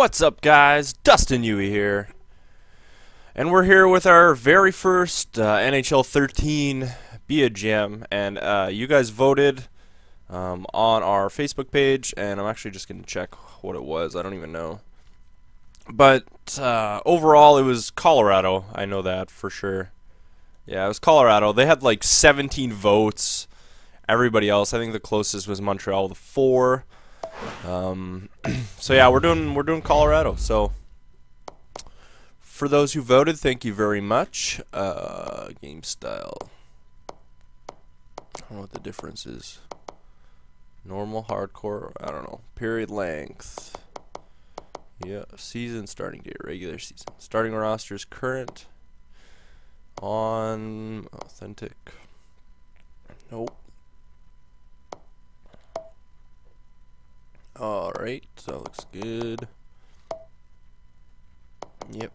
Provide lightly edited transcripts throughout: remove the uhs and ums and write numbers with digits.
What's up, guys? Dustin Yewy here, and we're here with our very first NHL 13 Bia Jam, and you guys voted on our Facebook page, and I'm actually just gonna check what it was. I don't even know, but overall it was Colorado. I know that for sure. Yeah, it was Colorado. They had like 17 votes. Everybody else, I think the closest was Montreal with 4. So yeah, we're doing Colorado. So for those who voted, thank you very much. Game style. I don't know what the difference is. Normal, hardcore, I don't know. Period length. Yeah, season, starting date, regular season. Starting rosters, current. On authentic. Nope. Alright, so that looks good. Yep.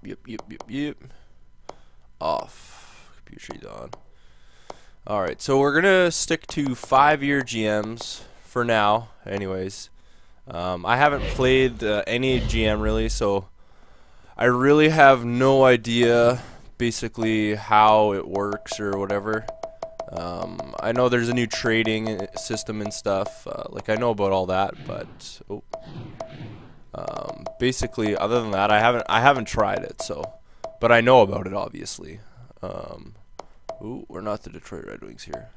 Off. Computer sheet's on. Alright, so we're gonna stick to 5-year GMs for now, anyways. I haven't played any GM really, so I really have no idea basically how it works or whatever. I know there's a new trading system and stuff. Like I know about all that, but basically, other than that, I haven't tried it. So, but I know about it obviously. Ooh, we're not the Detroit Red Wings here.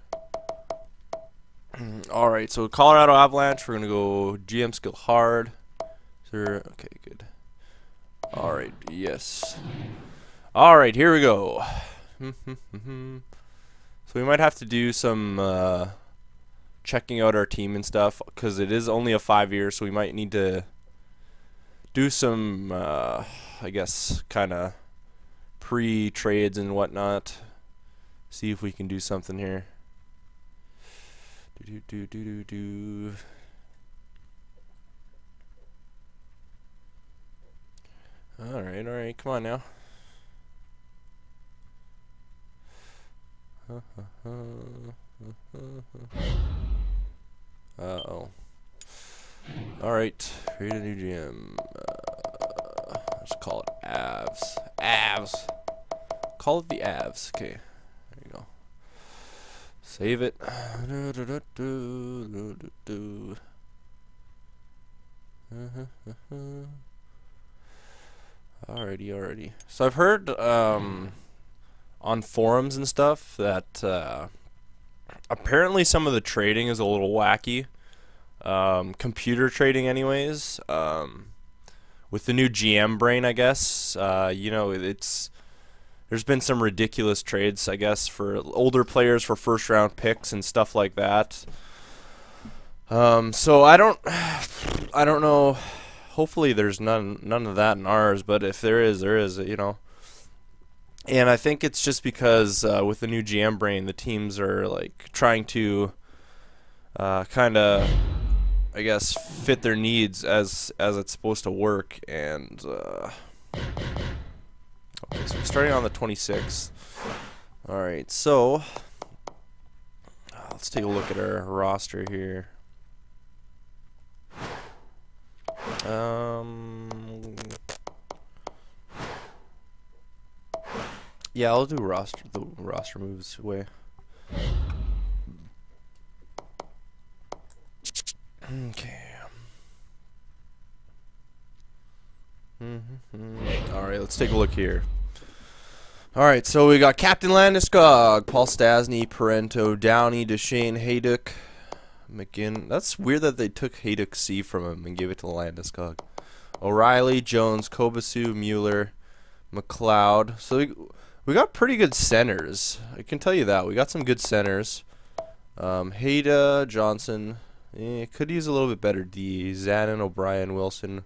All right, so Colorado Avalanche. We're gonna go GM skill hard. Sir, okay, good. All right, yes. All right, here we go. So we might have to do some checking out our team and stuff, because it is only a 5-year, so we might need to do some, I guess, kind of pre-trades and whatnot. See if we can do something here. All right, come on now. Uh-oh. Alright, create a new GM. Let's call it Avs. Avs! Call it the Avs. Okay, there you go. Save it. Alrighty. So I've heard, on forums and stuff that apparently some of the trading is a little wacky. Computer trading anyways. With the new GM brain, I guess, you know, there's been some ridiculous trades, I guess, for older players for first round picks and stuff like that. So I don't know. Hopefully there's none of that in ours, but if there is, you know. And I think it's just because with the new GM brain, the teams are like trying to kind of, I guess, fit their needs as it's supposed to work. And okay, so we're starting on the 26th. All right, so let's take a look at our roster here. Yeah, I'll do the roster moves way. Okay. Alright, let's take a look here. Alright, so we got Captain Landeskog, Paul Stastny, Parento, Downey, Duchesne, Hayduk, McGinn. That's weird that they took Hayduk C from him and gave it to Landeskog. O'Reilly, Jones, Kobasu, Mueller, McLeod. So we got pretty good centers. I can tell you that. We got some good centers. Hayda, Johnson. Could use a little bit better D. Zanin, O'Brien, Wilson,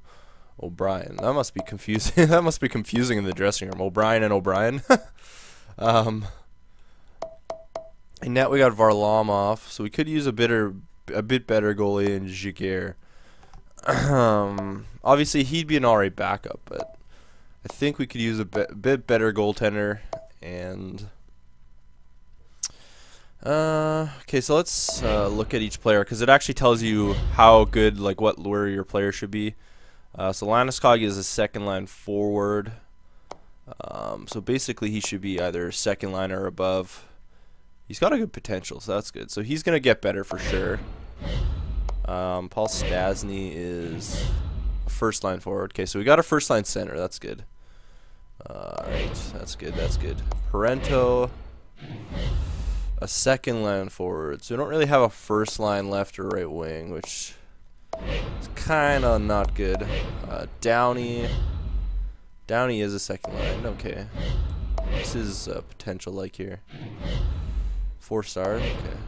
O'Brien. That must be confusing. That must be confusing in the dressing room. O'Brien and O'Brien. And now we got Varlamov. So we could use a bit better goalie in Giguère. Obviously, he'd be an alright backup, but I think we could use a bit better goaltender. And okay, so let's look at each player, because it actually tells you how good, like where your player should be. So Landeskog is a second line forward. So basically he should be either second line or above. He's got a good potential, so that's good. So he's going to get better for sure. Paul Stastny is a first line forward. Okay, so we got a first line center. That's good. Alright, that's good, that's good. Parento, a second line forward. So we don't really have a first line left or right wing, which is kind of not good. Downey is a second line. Okay. This is potential like here. 4-star. Okay.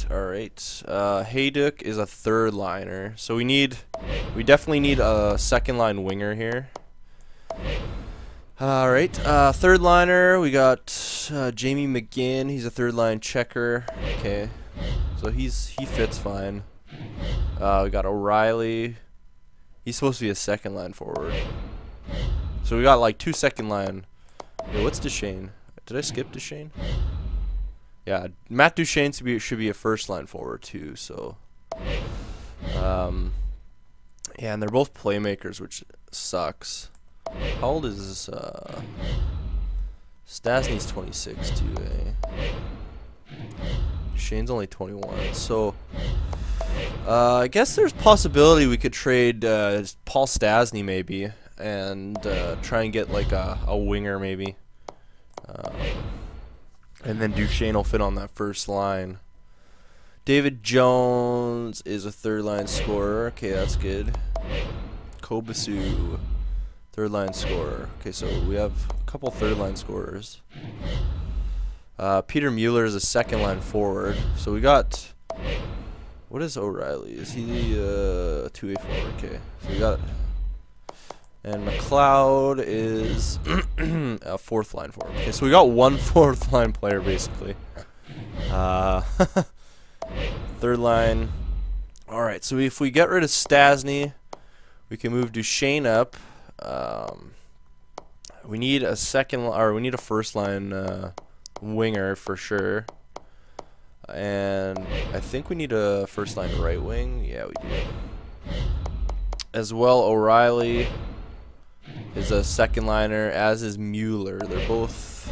Alright. Hayduk is a third liner. So we definitely need a second line winger here. Alright, third liner, we got Jamie McGinn. He's a third line checker. Okay. So he fits fine. We got O'Reilly. He's supposed to be a second line forward. So we got like 2 second line. Yo, what's Duchesne? Did I skip Duchesne? Yeah, Matt Duchesne should be a first line forward too. So, yeah, and they're both playmakers, which sucks. How old is Stastny's 26 too, eh? Duchesne's only 21. So, I guess there's possibility we could trade Paul Stastny maybe, and try and get like a winger maybe. And then Duchesne will fit on that first line. David Jones is a third line scorer. Okay, that's good. Kobasu, third line scorer. Okay, so we have a couple third line scorers. Peter Mueller is a second line forward. So we got, what is O'Reilly? Is he a 2A forward? Okay, so we got, and McLeod is a fourth line forward. Okay, so we got 1 fourth line player basically. Third line. Alright, so if we get rid of Stastny, we can move Duchesne up. We need a we need a first line winger for sure. And I think we need a first line right wing. Yeah, we do. As well, O'Reilly is a second liner, as is Mueller. They're both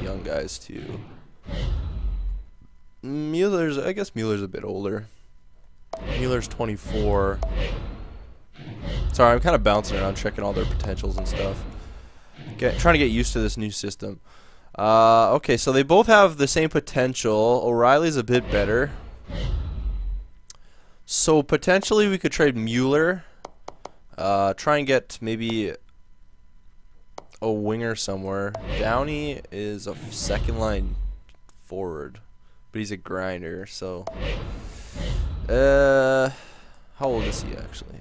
young guys too. I guess Mueller's a bit older. Mueller's 24. Sorry, I'm kind of bouncing around checking all their potentials and stuff. Trying to get used to this new system. Okay, so they both have the same potential. O'Reilly's a bit better. So potentially we could trade Mueller. Try and get maybe a winger somewhere. Downey is a second line forward, but he's a grinder. So, how old is he actually?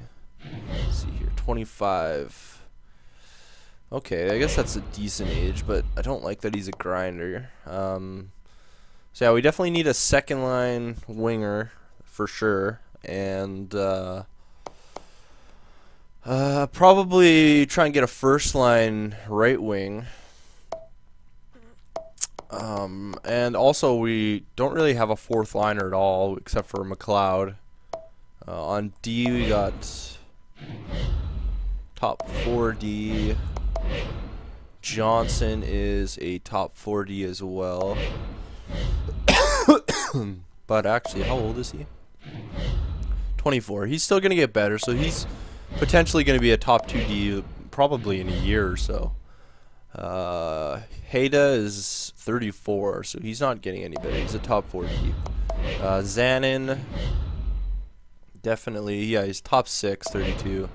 Let's see here, 25. Okay, I guess that's a decent age, but I don't like that he's a grinder. So yeah, we definitely need a second line winger for sure, and probably try and get a first line right wing. And also we don't really have a fourth liner at all except for McLeod. On D we got top 4D. Johnson is a top 4D as well. But actually, how old is he? 24. He's still going to get better, so he's potentially going to be a top 2D probably in a year or so. Hayda is 34, so he's not getting any better. He's a top 4D. Zanin, definitely, yeah, he's top 6, 32.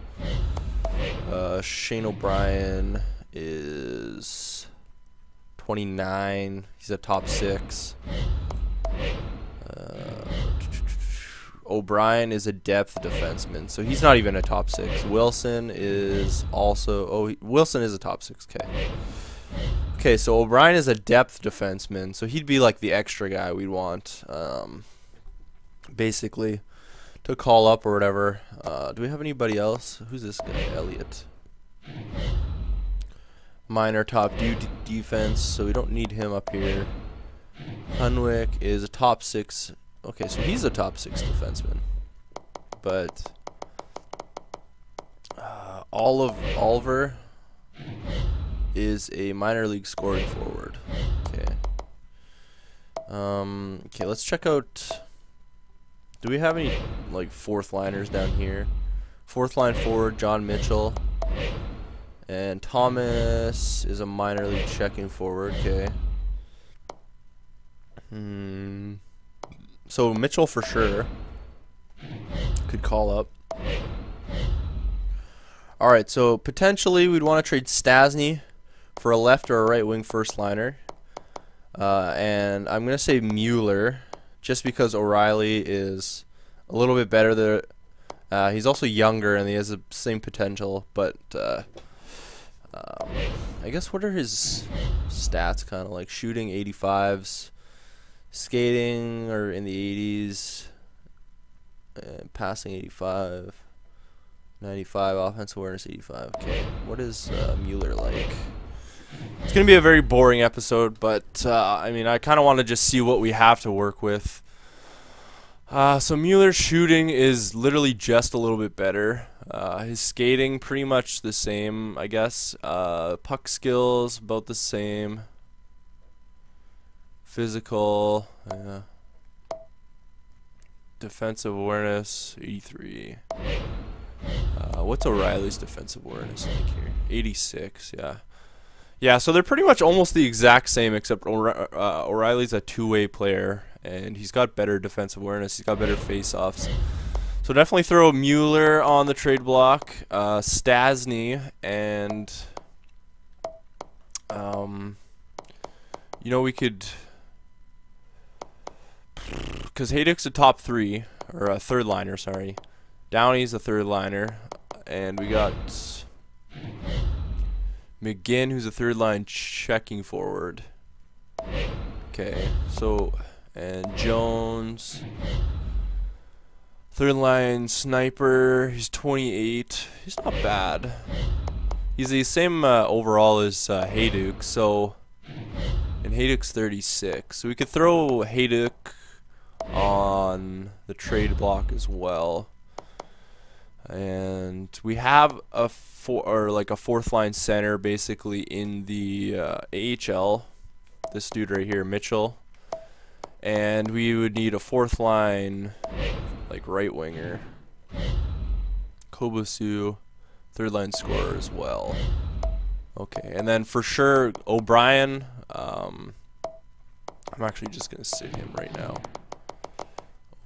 Shane O'Brien is 29. He's a top 6. O'Brien is a depth defenseman, so he's not even a top 6. Wilson is also... Wilson is a top 6. Okay, so O'Brien is a depth defenseman, so he'd be like the extra guy we'd want, basically, to call up or whatever. Do we have anybody else? Who's this guy? Elliott. Minor top defense, so we don't need him up here. Hunwick is a top 6 Okay, so he's a top 6 defenseman. But Oliver is a minor league scoring forward. Okay. Okay, let's check out. Do we have any like fourth liners down here? Fourth line forward, John Mitchell. And Thomas is a minor league checking forward. Okay. So Mitchell for sure could call up. Alright, so potentially we'd want to trade Stastny for a left or a right wing first liner. And I'm going to say Mueller just because O'Reilly is a little bit better there. He's also younger and he has the same potential, but I guess what are his stats kind of like? Shooting 85s, skating or in the 80s, passing 85, 95, offensive awareness 85. Okay, what is Mueller like? It's going to be a very boring episode, but I mean, I kind of want to just see what we have to work with. So Mueller's shooting is literally just a little bit better. His skating pretty much the same, I guess. Puck skills about the same. Physical, defensive awareness 83. What's O'Reilly's defensive awareness like here? 86. Yeah. Yeah, so they're pretty much almost the exact same, except O'Reilly's a two-way player, and he's got better defensive awareness. He's got better face-offs. So definitely throw Mueller on the trade block, Stastny, and you know, we could, because Hayduk's a top 3 or a third liner, sorry. Downey's a third liner, and we got McGinn, who's a third line checking forward. Okay, so, and Jones, third line sniper. He's 28. He's not bad. He's the same overall as Hayduk, so, and Hayduk's 36. So we could throw Hayduk on the trade block as well. And we have a fourth line center basically in the AHL. This dude right here, Mitchell. And we would need a fourth line like right winger. Kobasu, third line scorer as well. Okay, and then for sure O'Brien. I'm actually just gonna sit him right now.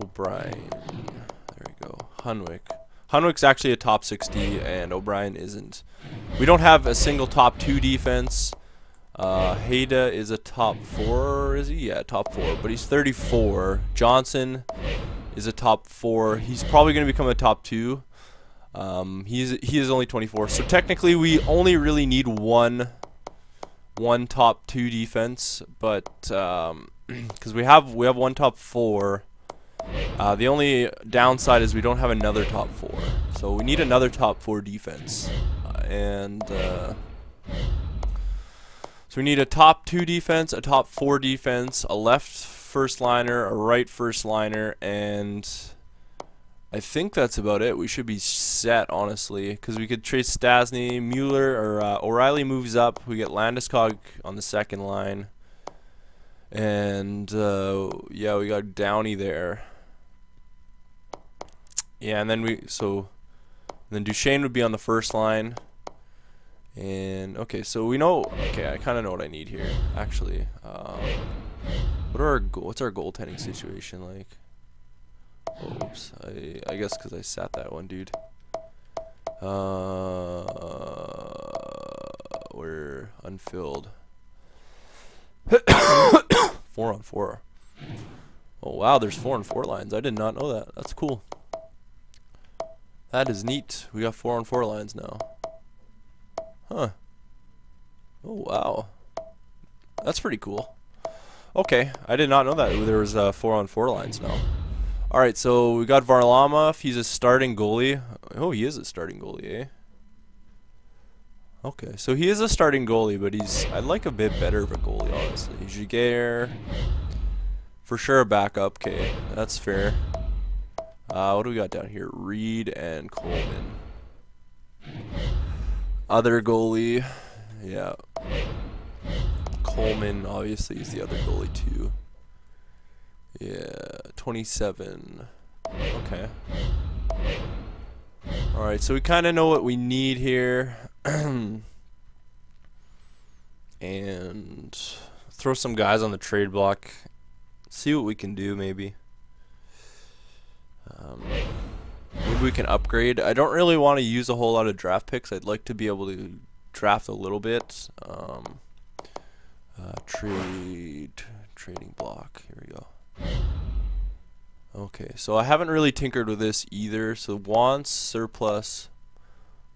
O'Brien. There we go. Hunwick's actually a top 60, and O'Brien isn't. We don't have a single top 2 defense. Hayda is a top 4, is he? Yeah, top 4, but he's 34. Johnson is a top 4. He's probably going to become a top 2. He is only 24. So technically, we only really need one top 2 defense, but because we have one top 4. The only downside is we don't have another top 4, so we need another top 4 defense, so we need a top 2 defense, a top 4 defense, a left first liner, a right first liner, and I think that's about it. We should be set, honestly, because we could trade Stastny, Mueller, or O'Reilly moves up. We get Landeskog on the second line, and yeah, we got Downey there. Yeah, and then then Duchesne would be on the first line. And okay, so we know. Okay, I kind of know what I need here, actually. What's our goaltending situation like? Oops, I guess because I sat that one, dude. We're unfilled. 4-on-4. Oh wow, there's 4-on-4 lines. I did not know that. That's cool. That is neat. We got 4-on-4 lines now. Huh. Oh wow. That's pretty cool. Okay, I did not know that there was 4-on-4 lines now. Alright, so we got Varlamov. He's a starting goalie. Oh, he is a starting goalie, eh? Okay, so he is a starting goalie, but I'd like a bit better of a goalie, honestly. Giguère, For sure a backup. Okay, that's fair. What do we got down here? Reed and Coleman. Other goalie. Yeah. Coleman obviously is the other goalie too. Yeah, 27. Okay. Alright, so we kind of know what we need here. And throw some guys on the trade block. See what we can do, maybe. Maybe we can upgrade. I don't really want to use a whole lot of draft picks. I'd like to be able to draft a little bit. Trading block. Here we go. Okay, so I haven't really tinkered with this either. So wants, surplus,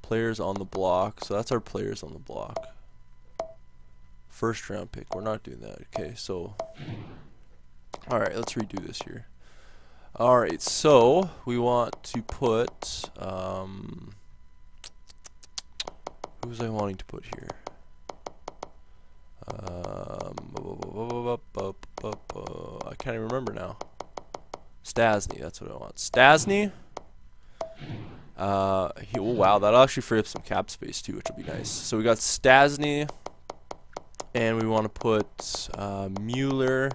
players on the block. So that's our players on the block. First round pick. We're not doing that. Okay, so alright, let's redo this here. Alright, so we want to put who was I wanting to put here? I can't even remember now. Stastny, that's what I want. Stastny. Oh wow, that'll actually free up some cap space too, which will be nice. So we got Stastny, and we want to put Mueller.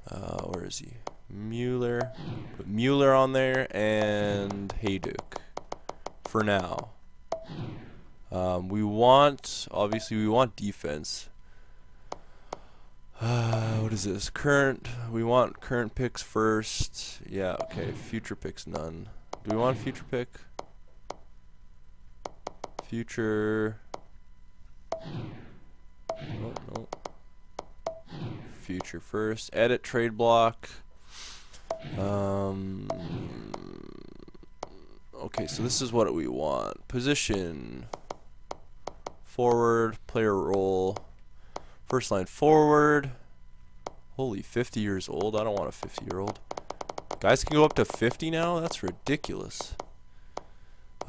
Where is he? Mueller. Put Mueller on there and Hayduk for now. Obviously we want defense. What is this? We want current picks first. Yeah, okay. Future picks, none. Do we want a future pick? Future. No. Future first. Edit trade block. Okay, so this is what we want. Position. Forward. Player role. First line forward. Holy, 50 years old. I don't want a 50-year-old. Guys can go up to 50 now? That's ridiculous.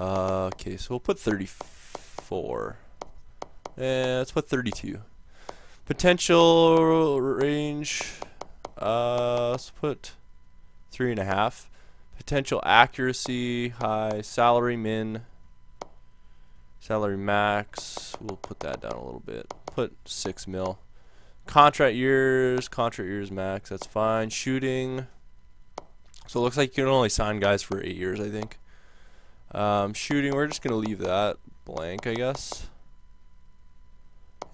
Okay, so we'll put 34. Let's put 32. Potential range. Let's put 3.5. Potential accuracy, high. Salary, min. Salary, max. We'll put that down a little bit. Put 6 mil. Contract years, max. That's fine. Shooting. So it looks like you can only sign guys for 8 years, I think. Shooting, we're just going to leave that blank, I guess.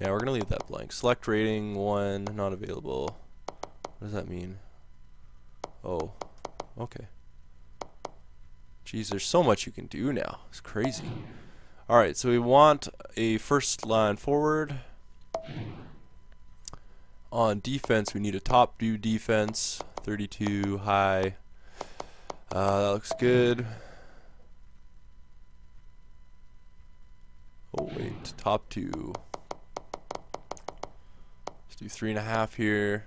Yeah, we're going to leave that blank. Select rating, 1, not available. What does that mean? Oh, okay. Jeez, there's so much you can do now. It's crazy. Alright, so we want a first line forward. On defense, we need a top due defense. 32, high. That looks good. Oh, wait. Top 2. Let's do 3.5 here.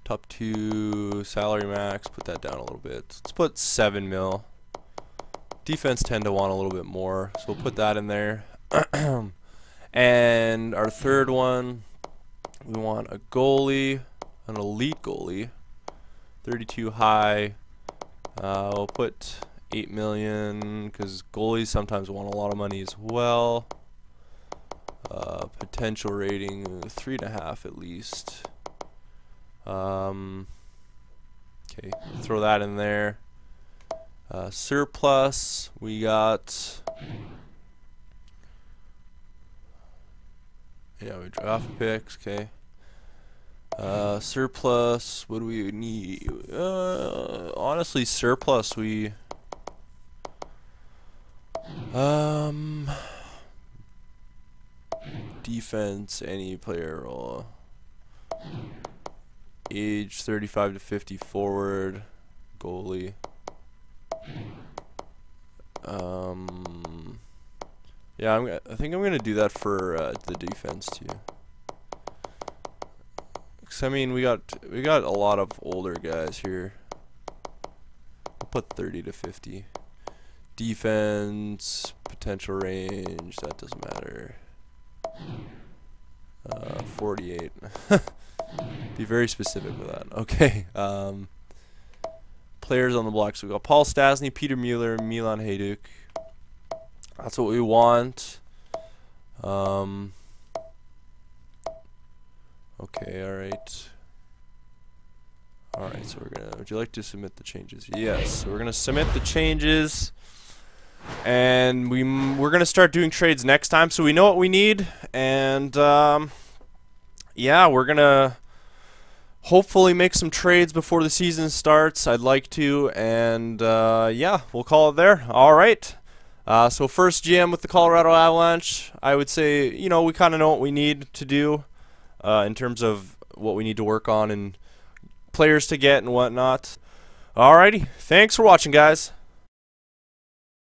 Top 2, salary max. Put that down a little bit. Let's put 7 mil. Defense tend to want a little bit more, so we'll put that in there. And our third one, we want a goalie, an elite goalie. 32 high. We'll put 8 million because goalies sometimes want a lot of money as well. Potential rating 3.5 at least. Okay, throw that in there. Surplus, we got. Yeah, we draft picks. Okay. Surplus, what do we need? Honestly, surplus, we defense, any player role. Age 35 to 50 forward, goalie. Yeah, I think I'm gonna do that for the defense too. 'Cause, I mean, we got a lot of older guys here. I'll put 30 to 50. Defense, potential range, that doesn't matter. 48. Be very specific with that. Okay. Players on the block. So we got Paul Stastny, Peter Mueller, Milan Hajduk. That's what we want. Okay, alright. Alright, so we're gonna, would you like to submit the changes? Yes, so we're gonna submit the changes. And we're gonna start doing trades next time, so we know what we need. And, yeah, we're gonna hopefully make some trades before the season starts. I'd like to, and yeah, we'll call it there. Alright. So first GM with the Colorado Avalanche, I would say, you know, we kind of know what we need to do in terms of what we need to work on and players to get and whatnot. Alrighty, thanks for watching, guys.